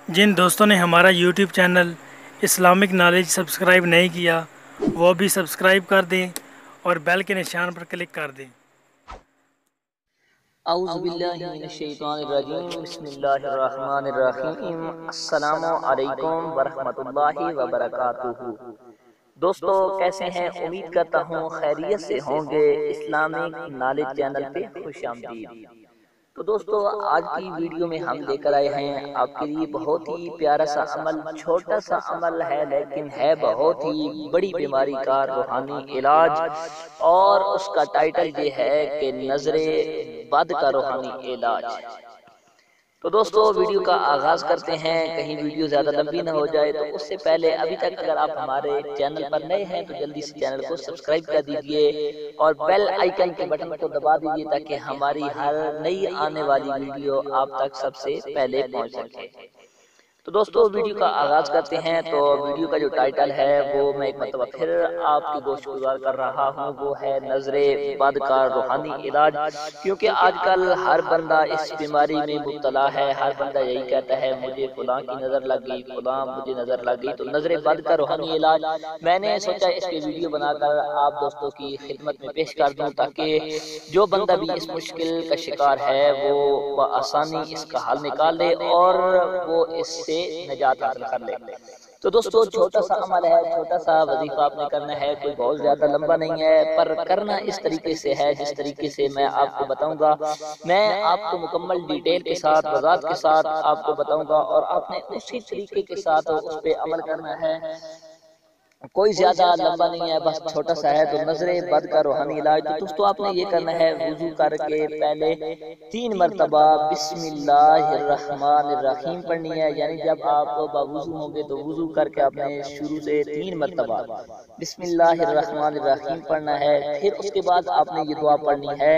جن دوستوں نے ہمارا YouTube channel Islamic knowledge subscribe نہیں کیا وہ بھی سبسکرائب کر دیں اور بیل کے نشان پر کلک کر دیں۔ اعوذ باللہ من الشیطان الرجیم، بسم اللہ الرحمن الرحیم۔ السلام علیکم ورحمۃ اللہ وبرکاتہ۔ دوستو کیسے ہیں؟ امید کرتا ہوں خیریت سے ہوں گے۔ اسلامک نالج چینل پہ خوش آمدید۔ تو دوستو آج کی ویڈیو میں ہم لے کر آئے ہیں آپ کے لیے بہت ہی پیارا سا عمل، چھوٹا سا عمل ہے لیکن ہے بہت ہی بڑی بیماری کا روحانی علاج، اور اس کا ٹائٹل یہ ہے کہ نظر بد کا روحانی علاج۔ تو دوستو ویڈیو کا آغاز کرتے ہیں، کہیں ویڈیو زیادہ لمبی نہ ہو جائے۔ تو اس سے پہلے ابھی تک اگر آپ ہمارے چینل پر نئے ہیں تو جلدی سے چینل کو سبسکرائب کر دیجئے اور بیل آئیکن کے بٹن کو دبا دیجئے تاکہ ہماری ہر نئی آنے والی ویڈیو آپ تک سب سے پہلے پہنچ سکے۔ تو دوستو ویڈیو کا آغاز کرتے ہیں۔ تو ویڈیو کا جو ٹائٹل ہے وہ میں ایک مرتبہ پھر آپ کی گوش گزار کر رہا ہوں، وہ ہے نظر بد کا روحانی علاج۔ کیونکہ آج کل ہر بندہ اس بیماری میں مبتلا ہے، ہر بندہ یہی کہتا ہے مجھے فلاں کی نظر لگ گئی، فلاں مجھے نظر لگ گئی۔ تو نظر بد کا روحانی علاج میں نے سوچا اس کے ویڈیو بنا کر آپ دوستوں کی خدمت میں پیش کر دوں تاکہ جو بندہ بھی اس مشکل کا شکار ہے وہ بآسانی اس کا حل نکال لے اور وہ اس سے نجات حاصل کر لے۔ تو دوستو چھوٹا سا عمل ہے، چھوٹا سا وظیفہ آپ نے کرنا ہے، کوئی بہت زیادہ لمبا نہیں ہے، پر کرنا اس طریقے سے ہے جس طریقے سے میں آپ کو بتاؤں گا۔ میں آپ کو مکمل ڈیٹیل کے ساتھ، وضاحت کے ساتھ آپ کو بتاؤں گا اور آپ نے اسی طریقے کے ساتھ اس پہ عمل کرنا ہے۔ کوئی زیادہ لمبا نہیں ہے، بس چھوٹا سا ہے۔ تو نظر بد کا روحانی علاج، تو دوستو آپ نے یہ کرنا ہے، وضو کر کے پہلے 3 مرتبہ بسم اللہ الرحمن الرحیم پڑھنی ہے۔ یعنی جب آپ باوضو ہوں گے تو وضو کر کے آپ نے شروع سے 3 مرتبہ بسم اللہ الرحمن الرحیم پڑھنا ہے۔ پھر اس کے بعد آپ نے یہ دعا پڑھنی ہے،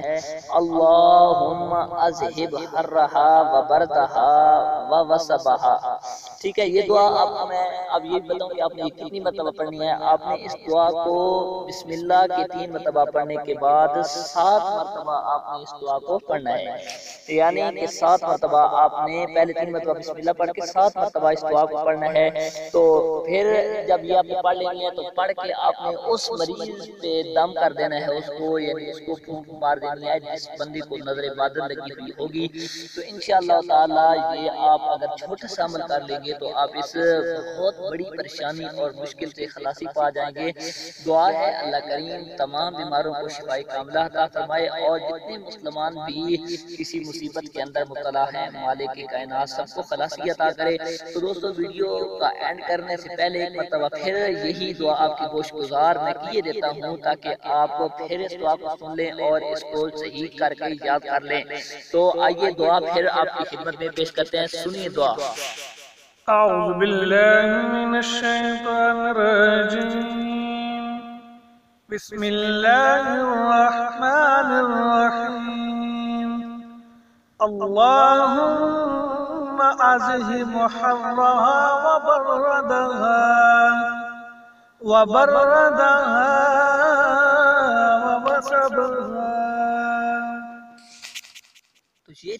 اللہم اذہب حرہا وبردہا ووسبہا۔ ٹھیک ہے، یہ دعا آپ کو میں اب یہ بتاؤں کہ آپ نے یہ کتنی مرتبہ پڑھنی ہے۔ آپ نے اس دعا کو بسم اللہ کے 3 مرتبہ پڑھنے کے بعد 7 مرتبہ آپ نے اس دعا کو پڑھنا ہے۔ یعنی کہ 7 مرتبہ آپ نے پہلے 3 مرتبہ بسم اللہ پڑھ کے 7 مرتبہ اس دعا کو پڑھنا ہے۔ تو پھر جب یہ آپ نے پڑھ لینی ہے تو پڑھ کے آپ نے اس مریض پہ دم کر دینا ہے، اس کو یعنی اس کو پھونک مار دینی ہے جس بندے کو نظر بد لگی ہوئی ہوگی۔ تو انشاءاللہ تعالی یہ آپ اگر چھوٹا سا عمل کر لیں گے تو آپ اس بہت بڑی پریشانی اور مشکل سے خلاصی پا جائیں گے۔ دعا ہے اللہ کریم تمام بیماروں کو شفائے کاملہ عطا فرمائے، اور جتنے مسلمان بھی کسی مصیبت کے اندر مبتلا ہیں مالک کائنات سب کو خلاصی عطا کرے۔ تو دوستو ویڈیو کا اینڈ کرنے سے پہلے ایک مرتبہ پھر یہی دعا آپ کی گوش گزار میں کیے دیتا ہوں تاکہ آپ پھر اس دعا کو سن لیں اور اس کو صحیح کر کے یاد کر لیں۔ تو آئیے دعا پھر آپ کی خدمت میں پیش کرتے ہیں، سنیے دعا۔ اعوذ باللہ من الشیطان الرجیم، بسم اللہ الرحمن الرحیم، اللہم اذہب حرہا وبردہا ووسبہا۔ تو یہ